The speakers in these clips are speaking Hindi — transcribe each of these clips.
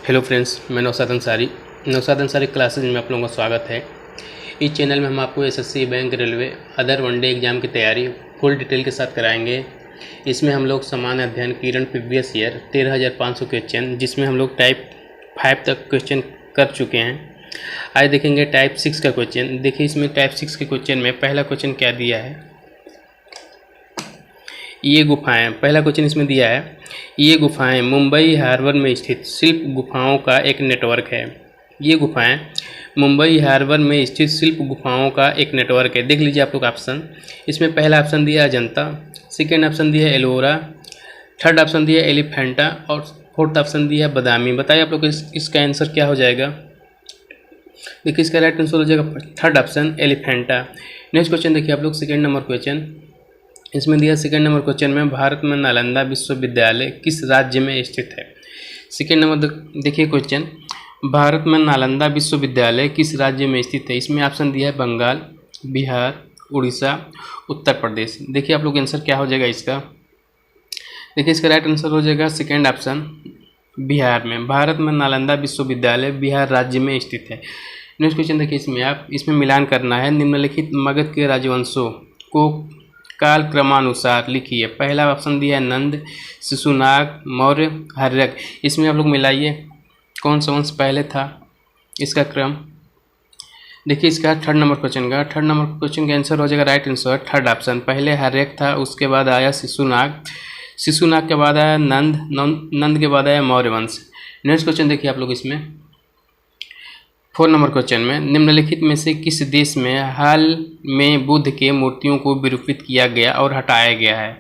हेलो फ्रेंड्स, मैं नौशाद अंसारी क्लासेज में आप लोगों का स्वागत है। इस चैनल में हम आपको SSC, bank, railway, other one day exam की तैयारी फुल डिटेल के साथ कराएंगे। इसमें हम लोग सामान्य अध्ययन किरण प्रीवियस ईयर 13,500 क्वेश्चन, जिसमें हम लोग टाइप 5 तक क्वेश्चन कर चुके हैं। आज देखेंगे टाइप 6 का क्वेश्चन। देखिए इसमें टाइप 6 के क्वेश्चन में पहला क्वेश्चन क्या दिया है, ये गुफाएं। पहला क्वेश्चन इसमें दिया है, ये गुफाएं मुंबई हार्बर में स्थित शिल्प गुफाओं का एक नेटवर्क है। ये गुफाएं मुंबई हार्बर में स्थित शिल्प गुफाओं का एक नेटवर्क है। देख लीजिए आप लोग ऑप्शन। इसमें पहला ऑप्शन दिया है अजंता, सेकेंड ऑप्शन दिया है एलोरा, थर्ड ऑप्शन दिया है एलिफेंटा और फोर्थ ऑप्शन दिया है बादामी। बताइए आप लोग इसका आंसर क्या हो जाएगा। देखिए इसका राइट आंसर हो जाएगा third option Elephanta. Next question देखिए आप लोग, सेकेंड नंबर क्वेश्चन। इसमें दिया सेकेंड नंबर क्वेश्चन में, भारत में नालंदा विश्वविद्यालय किस राज्य में स्थित है। सेकेंड नंबर देखिए क्वेश्चन, भारत में नालंदा विश्वविद्यालय किस राज्य में स्थित है। इसमें ऑप्शन दिया है बंगाल, बिहार, उड़ीसा, उत्तर प्रदेश। देखिए आप लोग आंसर क्या हो जाएगा इसका। देखिए इसका राइट आंसर हो जाएगा सेकेंड ऑप्शन बिहार में। भारत में नालंदा विश्वविद्यालय बिहार राज्य में स्थित है। नेक्स्ट क्वेश्चन देखिए, इसमें मिलान करना है। निम्नलिखित मगध के राजवंशों को काल क्रमानुसार लिखिए। पहला ऑप्शन दिया है नंद, शिशुनाग, मौर्य, हर्यक। इसमें आप लोग मिलाइए कौन सा वंश पहले था, इसका क्रम। देखिए इसका थर्ड नंबर क्वेश्चन का आंसर हो जाएगा राइट आंसर थर्ड ऑप्शन। पहले हर्यक था, उसके बाद आया शिशुनाग, शिशुनाग के बाद आया नंद, नंद के बाद आया मौर्य वंश। नेक्स्ट क्वेश्चन देखिए आप लोग, इसमें 4 नंबर क्वेश्चन में, निम्नलिखित में से किस देश में हाल में बुद्ध के मूर्तियों को विरूपित किया गया और हटाया गया है।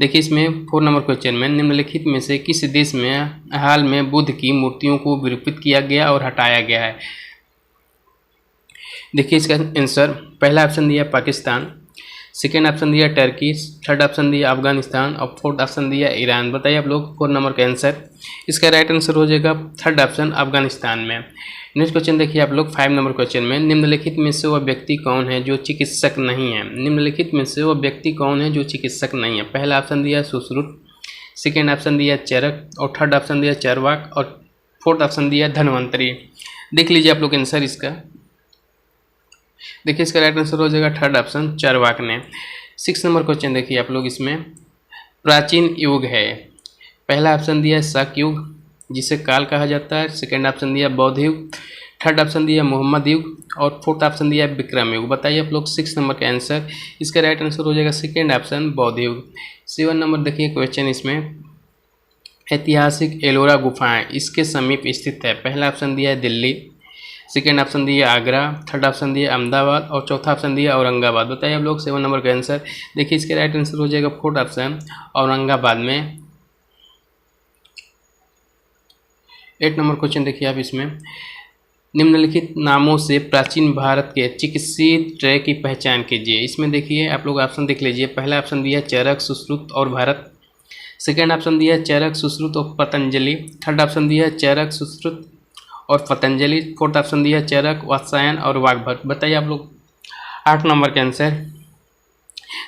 देखिए इसमें 4 नंबर क्वेश्चन में, निम्नलिखित में से किस देश में हाल में बुद्ध की मूर्तियों को विरूपित किया गया और हटाया गया है। देखिए इसका आंसर, पहला ऑप्शन दिया पाकिस्तान, सेकेंड ऑप्शन दिया टर्की, थर्ड ऑप्शन दिया अफगानिस्तान और फोर्थ ऑप्शन दिया ईरान। बताइए आप लोग 4 नंबर का आंसर। इसका राइट आंसर हो जाएगा थर्ड ऑप्शन अफगानिस्तान में। नेक्स्ट क्वेश्चन देखिए आप लोग 5 नंबर क्वेश्चन में, निम्नलिखित में से वह व्यक्ति कौन है जो चिकित्सक नहीं है। निम्नलिखित में से वह व्यक्ति कौन है जो चिकित्सक नहीं है। पहला ऑप्शन दिया सुश्रुत, सेकेंड ऑप्शन दिया चरक और थर्ड ऑप्शन दिया चरवाक और फोर्थ ऑप्शन दिया धन्वंतरी। देख लीजिए आप लोग आंसर इसका। देखिए इसका राइट आंसर हो जाएगा थर्ड ऑप्शन चरवाक ने। 6 नंबर क्वेश्चन देखिए आप लोग, इसमें प्राचीन युग है। पहला ऑप्शन दिया है शक युग, जिसे काल कहा जाता है, सेकेंड ऑप्शन दिया बौद्ध युग, थर्ड ऑप्शन दिया मोहम्मद युग और फोर्थ ऑप्शन दिया विक्रम युग। बताइए आप लोग 6 नंबर का आंसर। इसका राइट आंसर हो जाएगा सेकेंड ऑप्शन बौद्ध युग। 7 नंबर देखिए क्वेश्चन, इसमें ऐतिहासिक एलोरा गुफाएं इसके समीप स्थित है। पहला ऑप्शन दिया है दिल्ली, सेकेंड ऑप्शन दिया आगरा, थर्ड ऑप्शन दिया अहमदाबाद और चौथा ऑप्शन दिया औरंगाबाद। बताइए आप लोग 7 नंबर का आंसर। देखिए इसके राइट आंसर हो जाएगा फोर्थ ऑप्शन औरंगाबाद में। 8 नंबर क्वेश्चन देखिए आप, इसमें निम्नलिखित नामों से प्राचीन भारत के चिकित्सीय त्रय की पहचान कीजिए। इसमें देखिए आप लोग ऑप्शन देख लीजिए। पहला ऑप्शन दिया चरक, सुश्रुत और भारत, सेकेंड ऑप्शन दिया चरक, सुश्रुत और पतंजलि, थर्ड ऑप्शन दिया चरक, सुश्रुत और पतंजलि, फोर्थ ऑप्शन दिया चरक, वात्सायन और वाग्भट। बताइए आप लोग 8 नंबर का आंसर।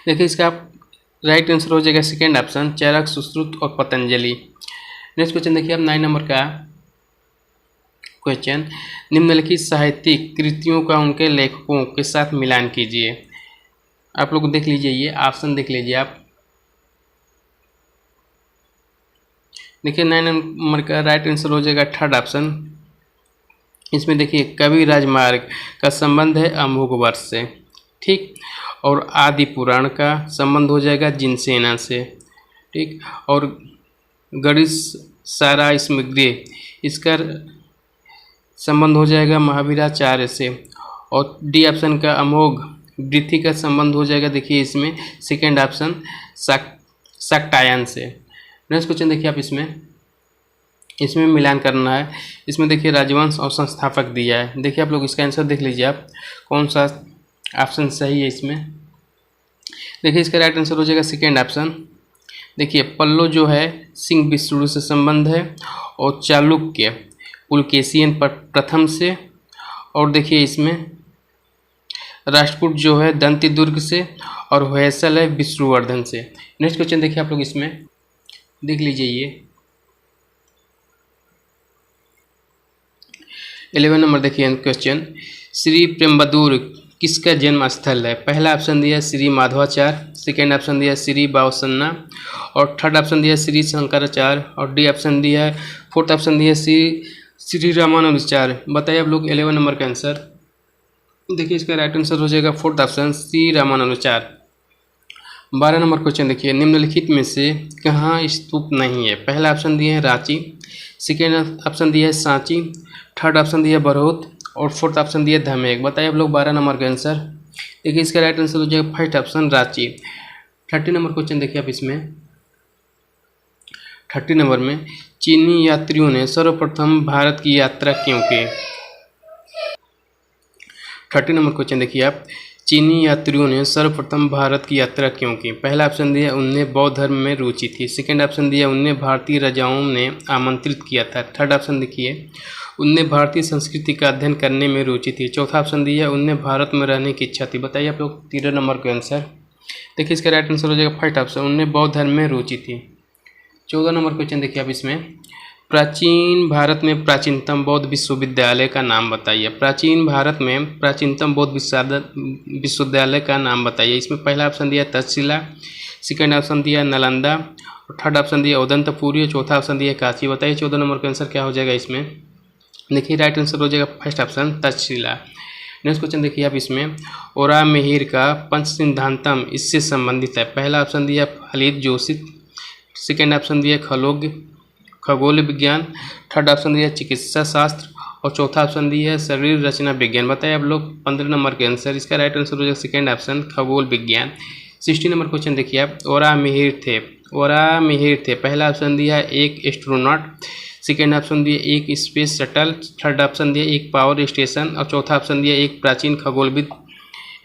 देखिए इसका राइट आंसर हो जाएगा सेकेंड ऑप्शन चरक, सुश्रुत और पतंजलि। नेक्स्ट क्वेश्चन देखिए आप 9 नंबर का क्वेश्चन, निम्नलिखित साहित्यिक कृतियों का उनके लेखकों के साथ मिलान कीजिए। आप लोग देख लीजिए, ये ऑप्शन देख लीजिए आप। देखिए 9 नंबर का राइट आंसर हो जाएगा थर्ड ऑप्शन। इसमें देखिए कवि राजमार्ग का संबंध है अमोघ वर्ष से, ठीक, और आदि पुराण का संबंध हो जाएगा जिनसेना से, ठीक, और गणेश सारा स्मृति इसका संबंध हो जाएगा महावीराचार्य से, और डी ऑप्शन का अमोघ वृत्ति का संबंध हो जाएगा, देखिए इसमें सेकेंड ऑप्शन शाक्टायन से। नेक्स्ट क्वेश्चन देखिए आप, इसमें मिलान करना है। इसमें देखिए राजवंश और संस्थापक दिया है। देखिए आप लोग इसका आंसर देख लीजिए आप, कौन सा ऑप्शन सही है इसमें। देखिए इसका राइट आंसर हो जाएगा सेकेंड ऑप्शन। देखिए पल्लो जो है सिंह विष्णु से संबंध है और चालुक्य पुलकेशियन पर प्रथम से, और देखिए इसमें राष्ट्रकूट जो है दंती दुर्ग से और होयसल है विष्णुवर्धन से। नेक्स्ट क्वेश्चन देखिए आप लोग, इसमें देख लीजिए ये 11 नंबर देखिए क्वेश्चन, श्री पेरुम्बदूर किसका जन्म स्थल है? पहला ऑप्शन दिया श्री माधवाचार्य, सेकेंड ऑप्शन दिया श्री बावसन्ना, और थर्ड ऑप्शन दिया श्री शंकराचार्य, और डी ऑप्शन दिया है, फोर्थ ऑप्शन दिया श्री रामानुजाचार्य। बताइए आप लोग 11 नंबर का आंसर। देखिए इसका राइट आंसर हो जाएगा fourth option Shri Ramanujacharya. 12 number question देखिए, निम्नलिखित में से कहाँ स्तूप नहीं है? पहला ऑप्शन दिया है रांची, सेकेंड ऑप्शन दिया है सांची, थर्ड ऑप्शन दिया है बरौत, और फोर्थ ऑप्शन दिया है धमेक। बताइए आप लोग 12 नंबर का आंसर। देखिए इसका राइट आंसर हो जाएगा first option Ranchi. 30 number question देखिए आप इसमें, 30 नंबर में चीनी यात्रियों ने सर्वप्रथम भारत की यात्रा क्यों की? 30 नंबर क्वेश्चन देखिए आप, चीनी यात्रियों ने सर्वप्रथम भारत की यात्रा क्यों की? पहला ऑप्शन दिया उन्हें बौद्ध धर्म में रुचि थी, सेकेंड ऑप्शन दिया उन्हें भारतीय राजाओं ने आमंत्रित किया था, थर्ड ऑप्शन देखिए उन्हें भारतीय संस्कृति का अध्ययन करने में रुचि थी, चौथा ऑप्शन दिया उन्हें भारत में रहने की इच्छा थी। बताइए आप लोग 13 नंबर का आंसर। देखिए इसका राइट आंसर हो जाएगा फर्स्ट ऑप्शन उन्हें बौद्ध धर्म में रुचि थी। 14 नंबर क्वेश्चन देखिए आप इसमें, प्राचीन भारत में प्राचीनतम बौद्ध विश्वविद्यालय का नाम बताइए। प्राचीन भारत में प्राचीनतम बौद्ध विश्वविद्यालय का नाम बताइए। इसमें पहला ऑप्शन दिया तक्षशिला, सेकेंड ऑप्शन दिया नालंदा, और थर्ड ऑप्शन दिया उदंतपुरी, और चौथा ऑप्शन दिया काशी। बताइए 14 नंबर का आंसर क्या हो जाएगा इसमें। देखिए राइट आंसर हो जाएगा first option Takshashila. Next question देखिए आप इसमें, ओरा मिहिर का पंच सिद्धांतम इससे संबंधित है। पहला ऑप्शन दिया फलित जोशी, सेकेंड ऑप्शन दिया खगोल विज्ञान, थर्ड ऑप्शन दिया चिकित्सा शास्त्र, और चौथा ऑप्शन दिया है शरीर रचना विज्ञान। बताइए आप लोग 15 नंबर के आंसर। इसका राइट आंसर हो जाएगा सेकेंड ऑप्शन खगोल विज्ञान। 16 नंबर क्वेश्चन देखिए आप, ओरा मिहिर थे। पहला ऑप्शन दिया है एक एस्ट्रोनॉट, सेकेंड ऑप्शन दिया एक स्पेस शटल, थर्ड ऑप्शन दिया एक पावर स्टेशन, और चौथा ऑप्शन दिया एक प्राचीन खगोलविद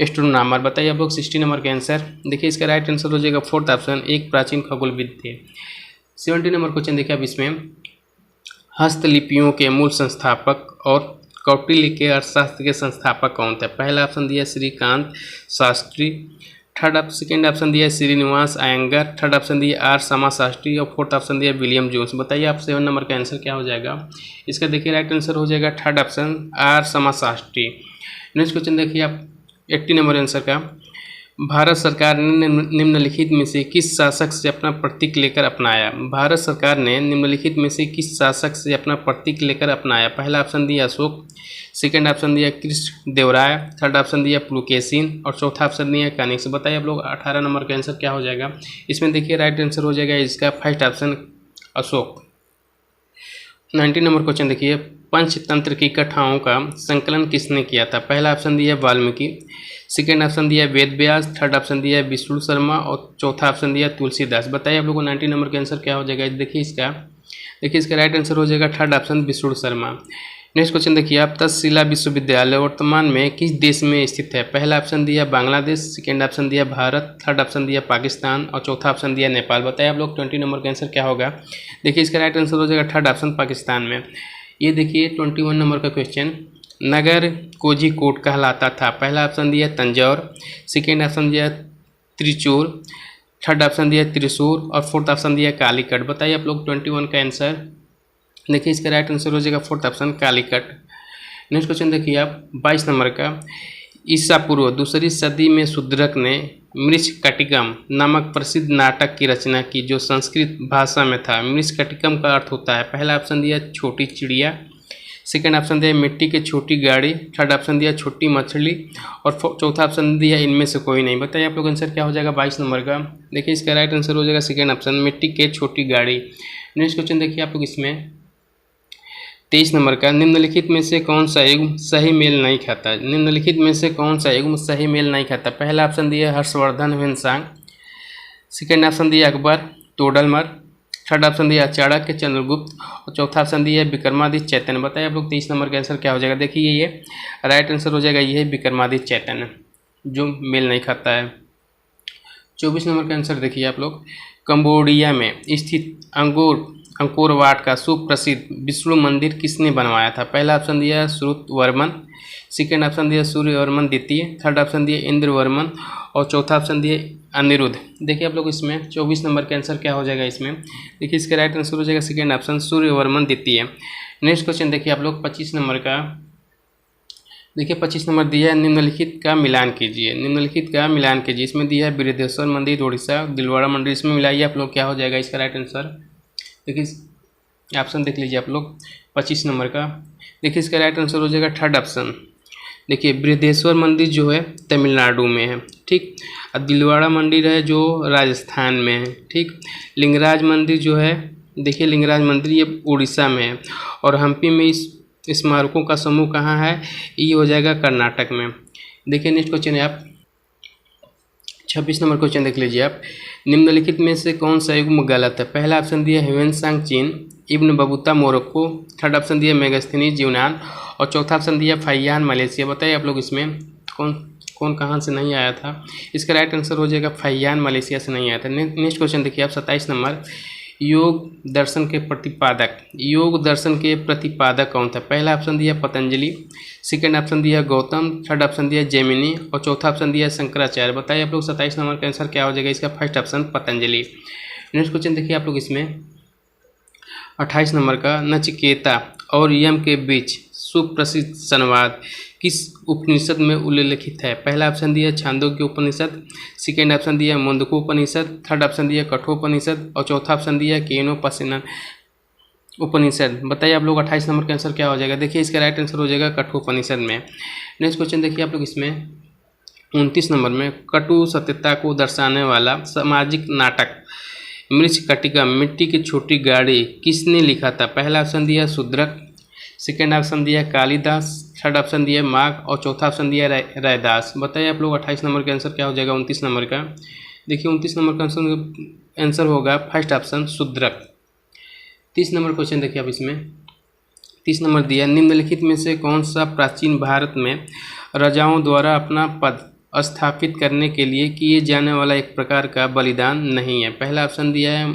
एस्ट्रोनॉमर। बताइए आप लोग 60 नंबर के आंसर। देखिए इसका राइट आंसर हो जाएगा फोर्थ ऑप्शन एक प्राचीन खगोलविद थे। 70 नंबर क्वेश्चन देखिए आप इसमें, हस्तलिपियों के मूल संस्थापक और कौटिल्य के अर्थशास्त्र के संस्थापक कौन थे? पहला ऑप्शन दिया श्रीकांत शास्त्री, सेकेंड ऑप्शन दिया श्रीनिवास अयंगर, थर्ड ऑप्शन दिया आर समा शास्त्री, और फोर्थ ऑप्शन दिया विलियम जोन्स। बताइए आप 7 नंबर का आंसर क्या हो जाएगा इसका। देखिए राइट आंसर हो जाएगा थर्ड ऑप्शन आर समा शास्त्री। नेक्स्ट क्वेश्चन देखिए आप 80 नंबर आंसर का, भारत सरकार ने निम्नलिखित में से किस शासक से अपना प्रतीक लेकर अपनाया? भारत सरकार ने निम्नलिखित में से किस शासक से अपना प्रतीक लेकर अपनाया? पहला ऑप्शन दिया अशोक, सेकेंड ऑप्शन दिया कृष्ण देवराय, थर्ड ऑप्शन दिया पुलकेशिन, और चौथा ऑप्शन दिया कनिष्क। बताइए आप लोग 18 नंबर का आंसर क्या हो जाएगा इसमें। देखिए राइट आंसर हो जाएगा इसका first option Ashok. 19 number question देखिए, पंचतंत्र की कथाओं का संकलन किसने किया था? पहला ऑप्शन दिया वाल्मीकि, सेकेंड ऑप्शन दिया वेद व्यास, थर्ड ऑप्शन दिया विष्णु शर्मा, और चौथा ऑप्शन दिया तुलसीदास। बताइए आप लोगों को 90 नंबर का आंसर क्या हो जाएगा। देखिए इसका राइट आंसर हो जाएगा third option Vishnu Sharma. Next question देखिए आप, तक्षशिला विश्वविद्यालय वर्तमान में किस देश में स्थित है? पहला ऑप्शन दिया बांग्लादेश, सेकेंड ऑप्शन दिया भारत, थर्ड ऑप्शन दिया पाकिस्तान, और चौथा ऑप्शन दिया नेपाल। बताइए आप लोग 20 नंबर का आंसर क्या होगा। देखिए इसका राइट आंसर हो जाएगा थर्ड ऑप्शन पाकिस्तान में। ये देखिए 21 नंबर का क्वेश्चन, नगर कोझिकोड कहलाता था। पहला ऑप्शन दिया तंजौर, सेकेंड ऑप्शन दिया त्रिचूर, थर्ड ऑप्शन दिया त्रिशूर, और फोर्थ ऑप्शन दिया कालीकट। बताइए आप लोग 21 का आंसर। देखिए इसका राइट आंसर हो जाएगा fourth option Calicut. Next question देखिए आप 22 नंबर का, ईसा पूर्व 2री सदी में शूद्रक ने मृच्छकटिकम नामक प्रसिद्ध नाटक की रचना की जो संस्कृत भाषा में था। मृच्छकटिकम का अर्थ होता है, पहला ऑप्शन दिया छोटी चिड़िया, सेकेंड ऑप्शन दिया मिट्टी की छोटी गाड़ी, थर्ड ऑप्शन दिया छोटी मछली, और चौथा ऑप्शन दिया इनमें से कोई नहीं। बताइए आप लोग आंसर क्या हो जाएगा 22 नंबर का। देखिए इसका राइट आंसर हो जाएगा सेकेंड ऑप्शन मिट्टी के छोटी गाड़ी। नेक्स्ट क्वेश्चन देखिए आप लोग इसमें 23 नंबर का, निम्नलिखित में से कौन सा युग्म सही मेल नहीं खाता? निम्नलिखित में से कौन सा युग्म सही मेल नहीं खाता? पहला ऑप्शन दिया हर्षवर्धन ह्वेनसांग, सेकेंड ऑप्शन दिया अकबर तोडरमल, थर्ड ऑप्शन दिया चाणक्य चंद्रगुप्त, और चौथा ऑप्शन दिया विक्रमादित्य चैतन्य। बताइए आप लोग 23 नंबर का आंसर क्या हो जाएगा। देखिए ये राइट आंसर हो जाएगा, ये है विक्रमादित्य चैतन्य जो मेल नहीं खाता है। 24 नंबर का आंसर देखिए आप लोग, कंबोडिया में स्थित अंकोर वाट का सुप्रसिद्ध विष्णु मंदिर किसने बनवाया था? पहला ऑप्शन दिया श्रुतवर्मन, सेकेंड ऑप्शन दिया सूर्यवर्मन द्वितीय, थर्ड ऑप्शन दिया इंद्रवर्मन, और चौथा ऑप्शन दिया अनिरुद्ध। देखिए आप लोग इसमें 24 नंबर का आंसर क्या हो जाएगा इसमें। देखिए इसका राइट आंसर हो जाएगा सेकेंड ऑप्शन सूर्यवर्मन द्वितीय। नेक्स्ट क्वेश्चन देखिए आप लोग 25 नंबर का, देखिए 25 नंबर दिया है, निम्नलिखित का मिलान कीजिए। निम्नलिखित का मिलान कीजिए, इसमें दिया है बृहदेश्वर मंदिर उड़ीसा, दिलवाड़ा मंदिर, इसमें मिलाइए आप लोग, क्या हो जाएगा इसका राइट आंसर। देखिए ऑप्शन देख लीजिए आप लोग 25 नंबर का। देखिए इसका राइट आंसर हो जाएगा थर्ड ऑप्शन। देखिए बृहदेश्वर मंदिर जो है तमिलनाडु में है, ठीक। और दिलवाड़ा मंदिर है जो राजस्थान में है, ठीक। लिंगराज मंदिर जो है, देखिए लिंगराज मंदिर ये उड़ीसा में है। और हम्पी में इस स्मारकों का समूह कहाँ है, ये हो जाएगा कर्नाटक में। देखिए नेक्स्ट क्वेश्चन है आप 26 नंबर क्वेश्चन देख लीजिए आप। निम्नलिखित में से कौन सा युग्म गलत है। पहला ऑप्शन दिया ह्वेनसांग चीन, Ibn Battuta Morocco, third option दिया मेगास्थनीज यूनान और चौथा ऑप्शन दिया फैयान मलेशिया। बताइए आप लोग इसमें कौन कौन कहाँ से नहीं आया था। इसका राइट आंसर हो जाएगा फैयान मलेशिया से नहीं आया था। नेक्स्ट क्वेश्चन देखिए आप 27 नंबर। योग दर्शन के प्रतिपादक कौन था। पहला ऑप्शन दिया पतंजलि, सेकेंड ऑप्शन दिया गौतम, थर्ड ऑप्शन दिया जैमिनी और चौथा ऑप्शन दिया शंकराचार्य। बताइए आप लोग 27 नंबर का आंसर क्या हो जाएगा इसका। First option Patanjali. Next question देखिए आप लोग इसमें 28 नंबर का। नचिकेता और यम के बीच सुप्रसिद्ध संवाद किस उपनिषद में उल्लेखित है। पहला ऑप्शन दिया छांदोग्य उपनिषद, सेकेंड ऑप्शन दिया मुंडकोपनिषद, थर्ड ऑप्शन दिया कठोपनिषद और चौथा ऑप्शन दिया केनोपनिषद उपनिषद। बताइए आप लोग 28 नंबर का आंसर क्या हो जाएगा। देखिए इसका राइट आंसर हो जाएगा कठोपनिषद में। नेक्स्ट क्वेश्चन देखिए आप लोग इसमें 29 नंबर में। कटु सत्यता को दर्शाने वाला सामाजिक नाटक मृच्छकटिका मिट्टी की छोटी गाड़ी किसने लिखा था। पहला ऑप्शन दिया शूद्रक, सेकेंड ऑप्शन दिया कालिदास, थर्ड ऑप्शन दिया माघ और चौथा ऑप्शन दिया रैदास। बताइए आप लोग 28 नंबर का आंसर क्या हो जाएगा 29 नंबर का। देखिए 29 नंबर का आंसर होगा first option Shudraka. 30 number question देखिए आप इसमें 30 नंबर दिया। निम्नलिखित में से कौन सा प्राचीन भारत में राजाओं द्वारा अपना पद स्थापित करने के लिए किए जाने वाला एक प्रकार का बलिदान नहीं है। पहला ऑप्शन दिया है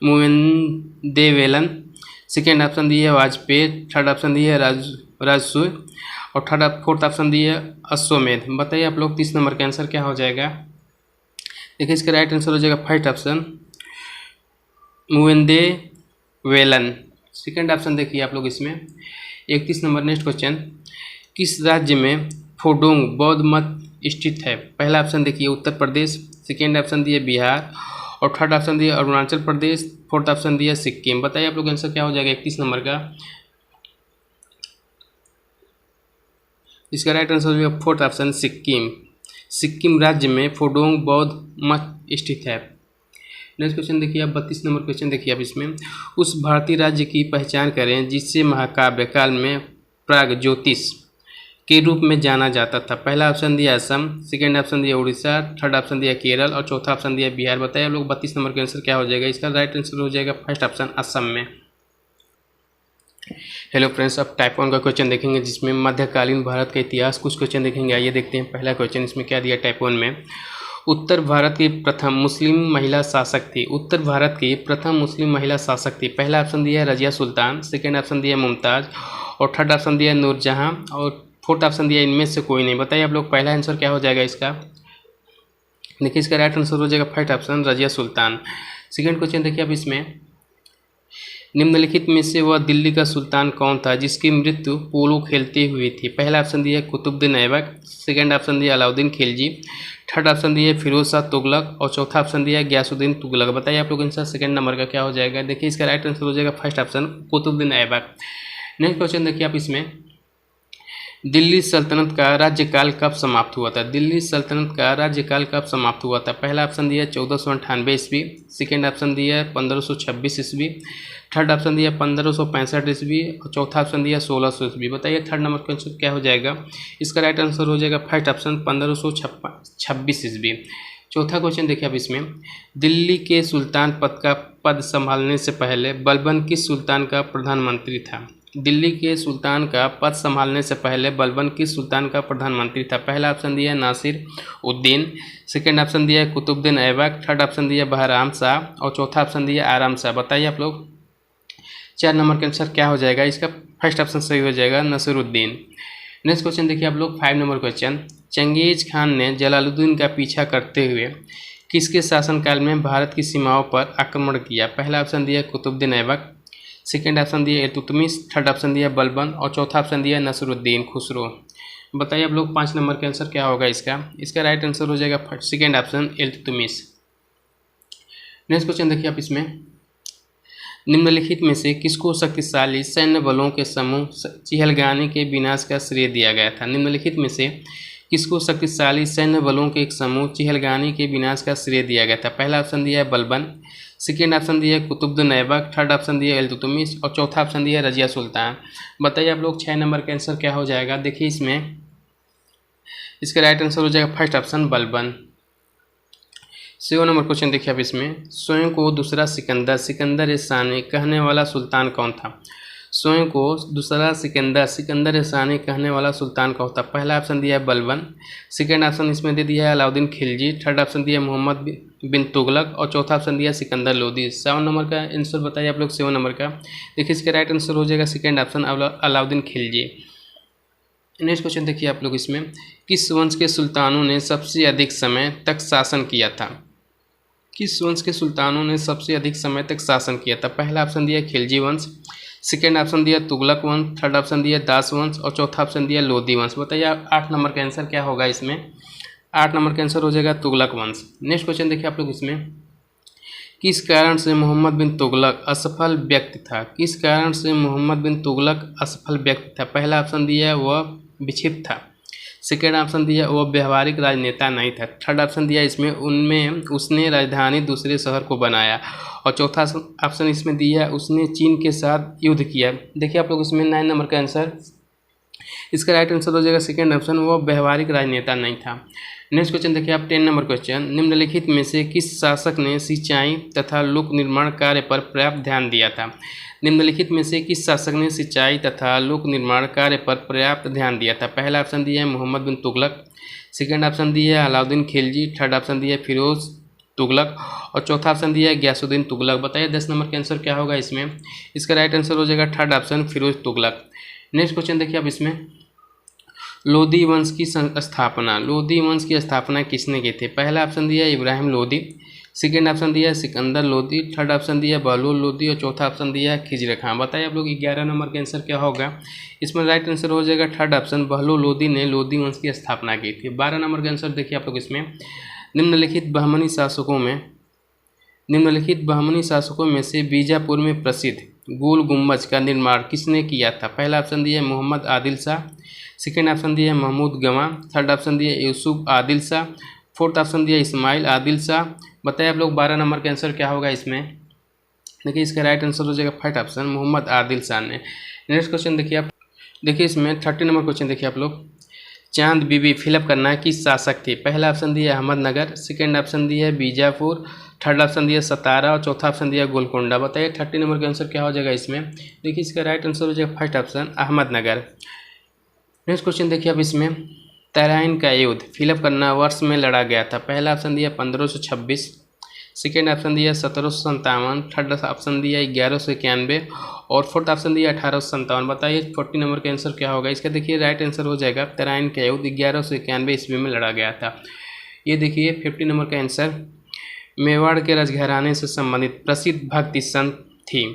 मुवेंदेवेलन, सेकेंड ऑप्शन दिया है वाजपेयी, थर्ड ऑप्शन दिया है राजसूय और फोर्थ ऑप्शन दिया है अश्वमेध। बताइए आप लोग 30 नंबर का आंसर क्या हो जाएगा। देखिए इसका राइट आंसर हो जाएगा फर्स्ट ऑप्शन मुवेंदेवेलन। सेकेंड ऑप्शन देखिए आप लोग इसमें 31 नंबर। Next question. किस राज्य में फोडोंग बौद्ध मठ स्थित है। पहला ऑप्शन देखिए उत्तर प्रदेश, सेकेंड ऑप्शन दिया बिहार और थर्ड ऑप्शन दिया अरुणाचल प्रदेश, फोर्थ ऑप्शन दिया सिक्किम। बताइए आप लोग आंसर क्या हो जाएगा 31 नंबर का। इसका राइट आंसर हो जाएगा फोर्थ ऑप्शन सिक्किम। सिक्किम राज्य में फोडोंग बौद्ध मठ स्थित है। नेक्स्ट क्वेश्चन देखिए आप 32 नंबर क्वेश्चन देखिए आप इसमें। उस भारतीय राज्य की पहचान करें जिससे महाकाव्य काल में प्राग ज्योतिष के रूप में जाना जाता था। पहला ऑप्शन दिया असम, सेकेंड ऑप्शन दिया उड़ीसा, थर्ड ऑप्शन दिया केरल और चौथा ऑप्शन दिया बिहार। बताइए आप लोग 32 नंबर का आंसर क्या हो जाएगा। इसका राइट आंसर हो जाएगा फर्स्ट ऑप्शन असम में। हेलो फ्रेंड्स, अब टाइप 1 का क्वेश्चन देखेंगे जिसमें मध्यकालीन भारत का इतिहास कुछ क्वेश्चन देखेंगे। आइए देखते हैं पहला क्वेश्चन इसमें क्या दिया टाइप 1 में। उत्तर भारत की प्रथम मुस्लिम महिला शासक थी। उत्तर भारत की प्रथम मुस्लिम महिला शासक थी। पहला ऑप्शन दिया है रजिया सुल्तान, सेकेंड ऑप्शन दिया मुमताज़ और थर्ड ऑप्शन दिया नूरजहां और फोर्थ ऑप्शन दिया इनमें से कोई नहीं। बताइए आप लोग पहला आंसर क्या हो जाएगा इसका। देखिए इसका राइट आंसर हो जाएगा first option Razia Sultan. Second question देखिए आप इसमें। निम्नलिखित में से वह दिल्ली का सुल्तान कौन था जिसकी मृत्यु पोलो खेलते हुए थी। पहला ऑप्शन दिया कुतुबुद्दीन ऐबक, सेकेंड ऑप्शन दिया अलाउद्दीन खिलजी, थर्ड ऑप्शन दिया फिरोज शाह तुगलक और चौथा ऑप्शन दिया गयासुद्दीन तुगलक। बताइए आप लोग आंसर सेकेंड नंबर का क्या हो जाएगा। देखिए इसका राइट आंसर हो जाएगा first option Qutbuddin Aibak. Next question देखिए आप इसमें। दिल्ली सल्तनत का राज्यकाल कब समाप्त हुआ था। दिल्ली सल्तनत का राज्यकाल कब समाप्त हुआ था। पहला ऑप्शन दिया 1498 ईस्वी, सेकेंड ऑप्शन दिया 1526 ईस्वी, थर्ड ऑप्शन दिया 1565 ईस्वी और चौथा ऑप्शन दिया 1600 ईस्वी। बताइए थर्ड नंबर का आंसर क्या हो जाएगा। इसका राइट आंसर हो जाएगा फर्स्ट ऑप्शन 1526 ईस्वी। चौथा क्वेश्चन देखिए अब इसमें। दिल्ली के सुल्तान पद संभालने से पहले बलबन किस सुल्तान का प्रधानमंत्री था। दिल्ली के सुल्तान का पद संभालने से पहले बलबन किस सुल्तान का प्रधानमंत्री था। पहला ऑप्शन दिया नासिर उद्दीन, सेकेंड ऑप्शन दिया कुतुबुद्दीन ऐबक, थर्ड ऑप्शन दिया बहराम शाह और चौथा ऑप्शन दिया आराम शाह। बताइए आप लोग 4 नंबर का आंसर क्या हो जाएगा। इसका फर्स्ट ऑप्शन सही हो जाएगा नसीरुद्दीन। नेक्स्ट क्वेश्चन देखिए आप लोग 5 नंबर क्वेश्चन। चंगेज खान ने जलालुद्दीन का पीछा करते हुए किसके शासनकाल में भारत की सीमाओं पर आक्रमण किया। पहला ऑप्शन दिया कुतुबुद्दीन ऐबक, सेकेंड ऑप्शन दिया इल्तुतमिश, थर्ड ऑप्शन दिया बलबन और चौथा ऑप्शन दिया नसरुद्दीन खुसरो। बताइए आप लोग 5 नंबर का आंसर क्या होगा इसका राइट आंसर हो जाएगा second option Iltutmish. Next question देखिए आप इसमें, निम्नलिखित में से किसको शक्तिशाली सैन्य बलों के समूह चिहलगानी के विनाश का श्रेय दिया गया था? निम्नलिखित में से किसको शक्तिशाली सैन्य बलों के एक समूह चिहलगानी के विनाश का श्रेय दिया गया था? पहला ऑप्शन दिया है बलबन, सेकेंड ऑप्शन दिया है कुतुबुद्दीन ऐबक, थर्ड ऑप्शन दिया है इल्तुतमिश और चौथा ऑप्शन दिया है रजिया सुल्तान। बताइए आप लोग 6 नंबर का आंसर क्या हो जाएगा? देखिए इसमें इसका राइट आंसर हो जाएगा first option Balban. 7 number question देखिए आप इसमें, स्वयं को दूसरा सिकंदर सानी कहने वाला सुल्तान कौन था? स्वयं को दूसरा सिकंदर सानी कहने वाला सुल्तान कौन था? पहला ऑप्शन दिया है बलबन, सेकेंड ऑप्शन इसमें दे दिया है अलाउद्दीन खिलजी, थर्ड ऑप्शन दिया है मोहम्मद बिन तुगलक और चौथा ऑप्शन दिया सिकंदर लोदी। 7 नंबर का आंसर बताइए आप लोग 7 नंबर का। देखिए इसका राइट आंसर हो जाएगा second option Alauddin Khilji. Next question देखिए आप लोग इसमें, किस वंश के सुल्तानों ने सबसे अधिक समय तक शासन किया था? किस वंश के सुल्तानों ने सबसे अधिक समय तक शासन किया था? पहला ऑप्शन दिया खिलजी वंश, सेकेंड ऑप्शन दिया तुगलक वंश, थर्ड ऑप्शन दिया दास वंश और चौथा ऑप्शन दिया लोदी वंश। बताइए 8 नंबर का आंसर क्या होगा इसमें? 8 नंबर का आंसर हो जाएगा तुगलक वंश। नेक्स्ट क्वेश्चन देखिए आप लोग इसमें, किस कारण से मोहम्मद बिन तुगलक असफल व्यक्ति था? किस कारण से मोहम्मद बिन तुगलक असफल व्यक्ति था? पहला ऑप्शन दिया वह विक्षिप्त था, सेकेंड ऑप्शन दिया वह व्यवहारिक राजनेता नहीं था, थर्ड ऑप्शन दिया इसमें उसने राजधानी दूसरे शहर को बनाया और चौथा ऑप्शन इसमें दिया उसने चीन के साथ युद्ध किया। देखिए आप लोग इसमें 9 नंबर का आंसर, इसका राइट आंसर हो जाएगा सेकेंड ऑप्शन वह व्यवहारिक राजनेता नहीं था। नेक्स्ट क्वेश्चन देखिए आप 10 नंबर क्वेश्चन, निम्नलिखित में से किस शासक ने सिंचाई तथा लोक निर्माण कार्य पर पर्याप्त ध्यान दिया था? निम्नलिखित में से किस शासक ने सिंचाई तथा लोक निर्माण कार्य पर पर्याप्त ध्यान दिया था? पहला ऑप्शन दिया है मोहम्मद बिन तुगलक, सेकेंड ऑप्शन दिया है अलाउद्दीन खिलजी, थर्ड ऑप्शन दिया है फिरोज तुगलक और चौथा ऑप्शन दिया है गयासुद्दीन तुगलक। बताइए 10 नंबर का आंसर क्या होगा इसमें? इसका राइट आंसर हो जाएगा third option Firoz Tughlaq. Next question देखिए आप इसमें, लोदी वंश की स्थापना किसने की थी? पहला ऑप्शन दिया इब्राहिम लोदी, सेकेंड ऑप्शन दिया सिकंदर लोदी, थर्ड ऑप्शन दिया बहलूल लोदी और चौथा ऑप्शन दिया खिजर खां। बताइए आप लोग 11 नंबर का आंसर क्या होगा इसमें? राइट आंसर हो जाएगा थर्ड ऑप्शन बहलूल लोदी ने लोदी वंश की स्थापना की थी। 12 नंबर का आंसर देखिए आप लोग इसमें, निम्नलिखित बहमनी शासकों में से बीजापुर में प्रसिद्ध गोल गुम्बज का निर्माण किसने किया था? पहला ऑप्शन दिया मोहम्मद आदिल शाह, सेकेंड ऑप्शन दिया महमूद गवां, थर्ड ऑप्शन दिया यूसुफ आदिल शाह, फोर्थ ऑप्शन दिया इस्माइल आदिल शाह। बताइए आप लोग 12 नंबर का आंसर क्या होगा इसमें? देखिए इसका राइट आंसर हो जाएगा फर्स्ट ऑप्शन मोहम्मद आदिल शाह ने। नेक्स्ट क्वेश्चन देखिए आप, देखिए इसमें 30 नंबर क्वेश्चन देखिए आप लोग, चांद बीबी फिलअप करना किस शासक थी? पहला ऑप्शन दिया अहमदनगर, सेकेंड ऑप्शन दिया बीजापुर, थर्ड ऑप्शन दिया सतारा और चौथा ऑप्शन दिया गोलकोंडा। बताइए 30 नंबर का आंसर क्या हो जाएगा इसमें? देखिए इसका राइट आंसर हो जाएगा first option Ahmednagar. Next question देखिए आप इसमें, तराइन का युद्ध फिलअप करना वर्ष में लड़ा गया था? पहला ऑप्शन दिया 1526, सेकेंड ऑप्शन दिया 1757, थर्ड ऑप्शन दिया 1191 और फोर्थ ऑप्शन दिया 1857। बताइए 40 नंबर का आंसर क्या होगा इसका? देखिए राइट आंसर हो जाएगा तराइन का युद्ध 1191 ईस्वी में लड़ा गया था। ये देखिए 50 नंबर का आंसर, मेवाड़ के राजघराने से संबंधित प्रसिद्ध भक्ति संत थी?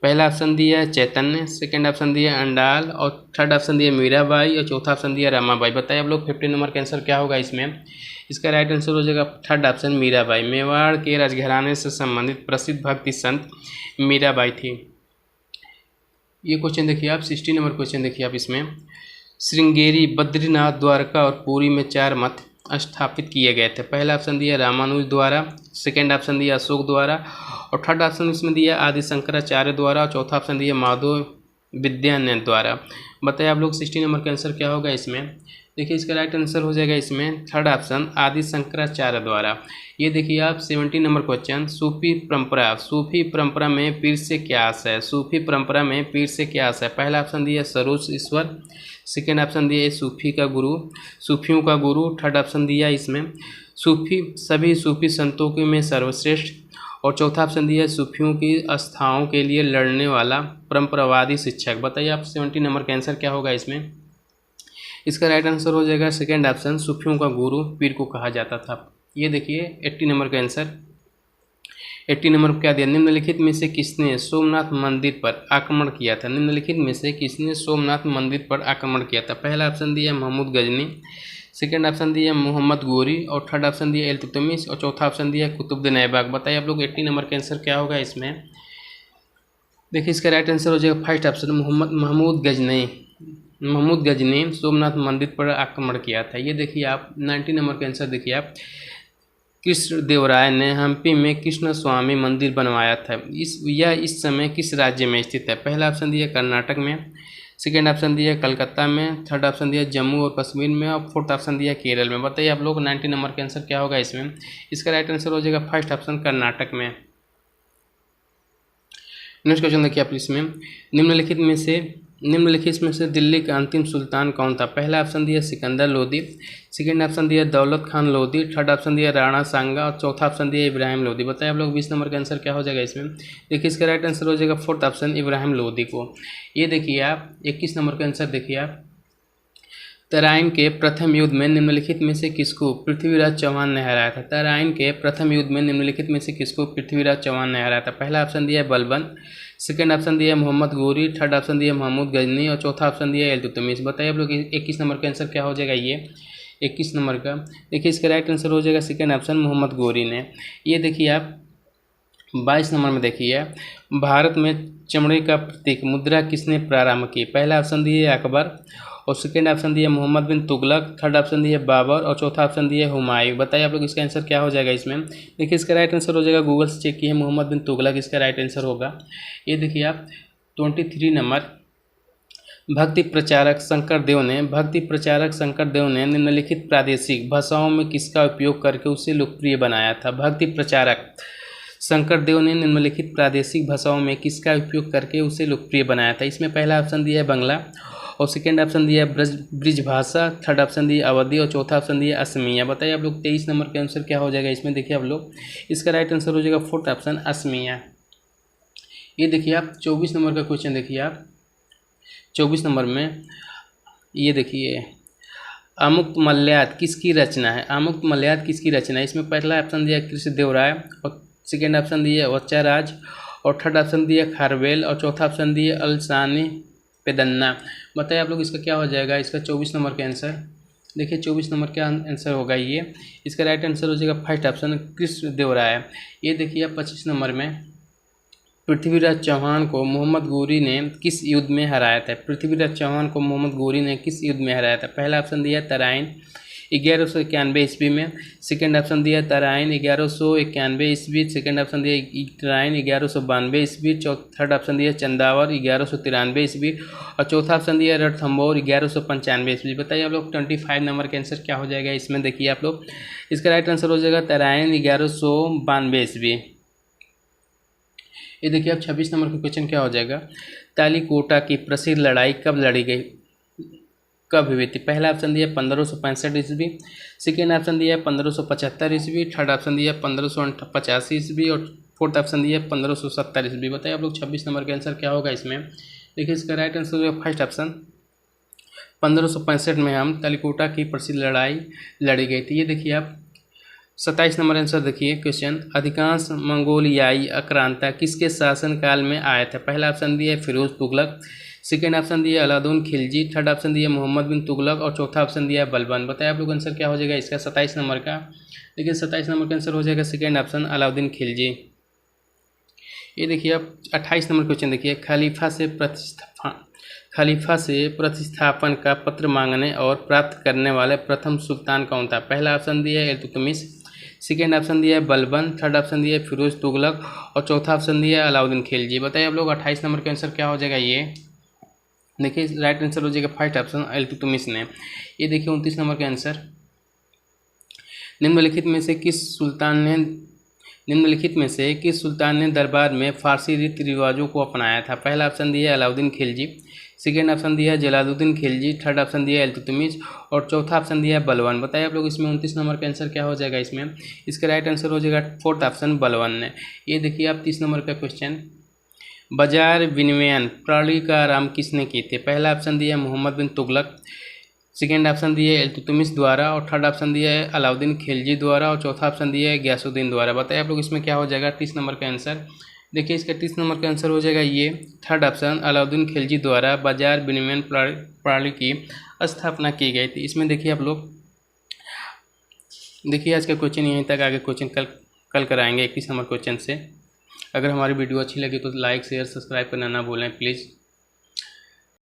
पहला ऑप्शन दिया चैतन्य, सेकेंड ऑप्शन दिया अंडाल और थर्ड ऑप्शन दिया मीराबाई और चौथा ऑप्शन दिया रमाबाई। बताइए आप लोग 50 नंबर का आंसर क्या होगा इसमें? इसका राइट आंसर हो जाएगा थर्ड ऑप्शन मीराबाई। मेवाड़ के राजघराने से संबंधित प्रसिद्ध भक्ति संत मीराबाई थी। ये क्वेश्चन देखिए आप 60 नंबर क्वेश्चन देखिए आप इसमें, श्रृंगेरी, बद्रीनाथ, द्वारका और पुरी में 4 मठ स्थापित किए गए थे? पहला ऑप्शन दिया रामानुज द्वारा, सेकेंड ऑप्शन दिया अशोक द्वारा और थर्ड ऑप्शन इसमें दिया आदि शंकराचार्य द्वारा और चौथा ऑप्शन दिया माधव विद्यानंद द्वारा। बताइए आप लोग 60 नंबर का आंसर क्या होगा इसमें? देखिए इसका राइट आंसर हो जाएगा इसमें थर्ड ऑप्शन आदि शंकराचार्य द्वारा। ये देखिए आप 70 नंबर क्वेश्चन, सूफी परंपरा में पीर से क्या आशय है? सूफी परंपरा में पीर से क्या आशय है? पहला ऑप्शन दिया सरोज ईश्वर, सेकेंड ऑप्शन दिया सूफियों का गुरु, थर्ड ऑप्शन दिया इसमें सभी सूफी संतों के में सर्वश्रेष्ठ और चौथा ऑप्शन दिया सूफियों की आस्थाओं के लिए लड़ने वाला परंपरावादी शिक्षक। बताइए आप 70 नंबर का आंसर क्या होगा इसमें? इसका राइट आंसर हो जाएगा सेकेंड ऑप्शन सूफियों का गुरु पीर को कहा जाता था। ये देखिए 80 नंबर का आंसर, 80 नंबर पर क्या दिया, निम्नलिखित में से किसने सोमनाथ मंदिर पर आक्रमण किया था। निम्नलिखित में से किसने सोमनाथ मंदिर पर आक्रमण किया था। पहला ऑप्शन दिया महमूद गजनी, सेकंड ऑप्शन दिया मोहम्मद गोरी, और थर्ड ऑप्शन दिया इल्तुतमिश, और चौथा ऑप्शन दिया कुतुबुद्दीन ऐबक। बताइए आप लोग 80 नंबर का आंसर क्या होगा इसमें। देखिए इसका राइट आंसर हो जाएगा फर्स्ट ऑप्शन महमूद गजनी सोमनाथ मंदिर पर आक्रमण किया था। ये देखिए आप 90 नंबर का आंसर देखिए आप, कृष्णदेवराय ने हम्पी में कृष्ण स्वामी मंदिर बनवाया था। इस समय किस राज्य में स्थित है। पहला ऑप्शन दिया कर्नाटक में, सेकेंड ऑप्शन दिया कलकत्ता में, थर्ड ऑप्शन दिया जम्मू और कश्मीर में, और फोर्थ ऑप्शन दिया केरल में। बताइए आप लोग 90 नंबर का आंसर क्या होगा इसमें। इसका राइट आंसर हो जाएगा फर्स्ट ऑप्शन कर्नाटक में। नेक्स्ट क्वेश्चन देखिए आप इसमें, निम्नलिखित में से दिल्ली का अंतिम सुल्तान कौन था। पहला ऑप्शन दिया सिकंदर लोदी, सेकेंड ऑप्शन दिया दौलत खान लोदी, थर्ड ऑप्शन दिया राणा सांगा, और चौथा ऑप्शन दिया इब्राहिम लोदी। बताइए आप लोग 20 नंबर का आंसर क्या हो जाएगा इसमें। देखिए इसका राइट आंसर हो जाएगा फोर्थ ऑप्शन इब्राहिम लोदी को। ये देखिए आप 21 नंबर का आंसर देखिए आप, तराइन के प्रथम युद्ध में निम्नलिखित में से किसको पृथ्वीराज चौहान ने हराया था। तराइन के प्रथम युद्ध में निम्नलिखित में से किसको पृथ्वीराज चौहान ने हराया था। पहला ऑप्शन दिया बलबन, सेकेंड ऑप्शन दिया मोहम्मद गोरी, थर्ड ऑप्शन दिया महमूद गजनी, और चौथा ऑप्शन दिया इल्तुतमिश। बताइए आप लोग 21 नंबर का आंसर क्या हो जाएगा ये 21 नंबर का। देखिए इसका राइट आंसर हो जाएगा सेकेंड ऑप्शन मोहम्मद गोरी ने। ये देखिए आप 22 नंबर में देखिए, भारत में चमड़े का प्रतीक मुद्रा किसने प्रारंभ की। पहला ऑप्शन दिया अकबर, और सेकेंड ऑप्शन दिया मोहम्मद बिन तुगलक, थर्ड ऑप्शन दिया बाबर, और चौथा ऑप्शन दिया हुमायूं। बताइए आप लोग इसका आंसर क्या हो जाएगा इसमें। देखिए इसका राइट आंसर हो जाएगा, गूगल से चेक किए मोहम्मद बिन तुगलक इसका राइट आंसर होगा। ये देखिए आप 23 नंबर, भक्ति प्रचारक शंकर देव ने निम्नलिखित प्रादेशिक भाषाओं में किसका उपयोग करके उसे लोकप्रिय बनाया था। भक्ति प्रचारक शंकर देव ने निम्नलिखित प्रादेशिक भाषाओं में किसका उपयोग करके उसे लोकप्रिय बनाया था। इसमें पहला ऑप्शन दिया है बंगला, और सेकेंड ऑप्शन दिया ब्रिज भाषा, थर्ड ऑप्शन दिया अवधी, और चौथा ऑप्शन दिया असमिया। बताइए आप लोग 23 नंबर का आंसर क्या हो जाएगा इसमें। देखिए आप लोग इसका राइट आंसर हो जाएगा फोर्थ ऑप्शन असमिया। ये देखिए आप 24 नंबर का क्वेश्चन देखिए आप 24 नंबर में, ये देखिए आमुक्त मल्याद किसकी रचना है। आमुक्त मल्याद किसकी रचना है। इसमें पहला ऑप्शन दिया कृष्णदेवराय, और सेकेंड ऑप्शन दिया वच्चाराज, और थर्ड ऑप्शन दिया खारवेल, और चौथा ऑप्शन दिया अलसानी पेदन्ना। बताइए आप लोग इसका क्या हो जाएगा इसका 24 नंबर का आंसर। देखिए 24 नंबर का आंसर होगा ये, इसका राइट आंसर हो जाएगा फर्स्ट ऑप्शन कृष्णदेवराय। ये देखिए 25 नंबर में, पृथ्वीराज चौहान को मोहम्मद गोरी ने किस युद्ध में हराया था। पृथ्वीराज चौहान को मोहम्मद गोरी ने किस युद्ध में हराया था। पहला ऑप्शन दिया तराइन 1191 ईस्वी में, सेकेंड ऑप्शन दिया तराइन 1191 ईस्वी, सेकेंड ऑप्शन दिया तराइन 1192 ईस्वी, थर्ड ऑप्शन दिया चंदावर 1193 ईस्वी, और चौथा ऑप्शन दिया रणथंभौर 1195 ईस्वी। बताइए आप लोग 25 नंबर का आंसर क्या हो जाएगा इसमें। देखिए आप लोग इसका राइट आंसर हो जाएगा तराइन 1192 ईस्वी। ये देखिए आप 26 नंबर का क्वेश्चन क्या हो जाएगा, तालीकोटा की प्रसिद्ध लड़ाई कब लड़ी गई, कब हुई थी। पहला ऑप्शन दिया 1565 ईस्वी, सेकेंड ऑप्शन दिया 1575 ईस्वी, थर्ड ऑप्शन दिया 1585 ईस्वी, और फोर्थ ऑप्शन दिया 1570 ईस्वी। बताइए आप लोग 26 नंबर का आंसर क्या होगा इसमें। देखिए इसका राइट आंसर होगा फर्स्ट ऑप्शन 1565 में हम तालीकोटा की प्रसिद्ध लड़ाई लड़ी गई थी। ये देखिए आप 27 नंबर आंसर देखिए क्वेश्चन, अधिकांश मंगोलियाई आक्रांता किसके शासनकाल में आया था। पहला ऑप्शन दिया फिरोज तुगलक, सेकेंड ऑप्शन दिया अलाउद्दीन खिलजी, थर्ड ऑप्शन दिया मोहम्मद बिन तुगलक, और चौथा ऑप्शन दिया बलबन। बताइए आप लोग आंसर क्या हो जाएगा इसका 27 नंबर का। देखिए 27 नंबर का आंसर हो जाएगा सेकेंड ऑप्शन अलाउद्दीन खिलजी। ये देखिए आप 28 नंबर क्वेश्चन देखिए, खलीफा से प्रतिस्थापन का पत्र मांगने और प्राप्त करने वाले प्रथम सुल्तान कौन था। पहला ऑप्शन दिया इल्तुतमिश, सेकेंड ऑप्शन दिया है बलबन, थर्ड ऑप्शन दिया है फिरोज तुगलक, और चौथा ऑप्शन दिया है अलाउद्दीन खिलजी। बताइए आप लोग 28 नंबर का आंसर क्या हो जाएगा ये। देखिए राइट आंसर हो जाएगा फर्स्ट ऑप्शन इल्तुतमिश ने। ये देखिए 29 नंबर का आंसर, निम्नलिखित में से किस सुल्तान ने दरबार में फारसी रीति रिवाजों को अपनाया था। पहला ऑप्शन दिया अलाउद्दीन खिलजी, सेकेंड ऑप्शन दिया जलालुद्दीन खिलजी, थर्ड ऑप्शन दिया इल्तुतमिश, और चौथा ऑप्शन दिया बलवन। बताइए आप लोग इसमें 29 नंबर का आंसर क्या हो जाएगा इसमें। इसका राइट आंसर हो जाएगा फोर्थ ऑप्शन बलवन ने। ये देखिए आप 30 नंबर का क्वेश्चन, बाजार विनिमयन प्रणाली का आरंभ किसने की थी। पहला ऑप्शन दिया मोहम्मद बिन तुगलक, सेकेंड ऑप्शन दिया है इल्तुतमिश द्वारा, और थर्ड ऑप्शन दिया है अलाउद्दीन खिलजी द्वारा, और चौथा ऑप्शन दिया है गयासुद्दीन द्वारा। बताइए आप लोग इसमें क्या हो जाएगा 30 नंबर का आंसर। देखिए इसका 30 नंबर का आंसर हो जाएगा ये थर्ड ऑप्शन, अलाउद्दीन खिलजी द्वारा बाजार विनिमय प्रणाली की स्थापना की गई थी। इसमें देखिए आप लोग, देखिए आज का क्वेश्चन यहीं तक, आगे क्वेश्चन कल कराएंगे 21 नंबर क्वेश्चन से। अगर हमारी वीडियो अच्छी लगी तो लाइक शेयर सब्सक्राइब करना ना भूलें प्लीज़।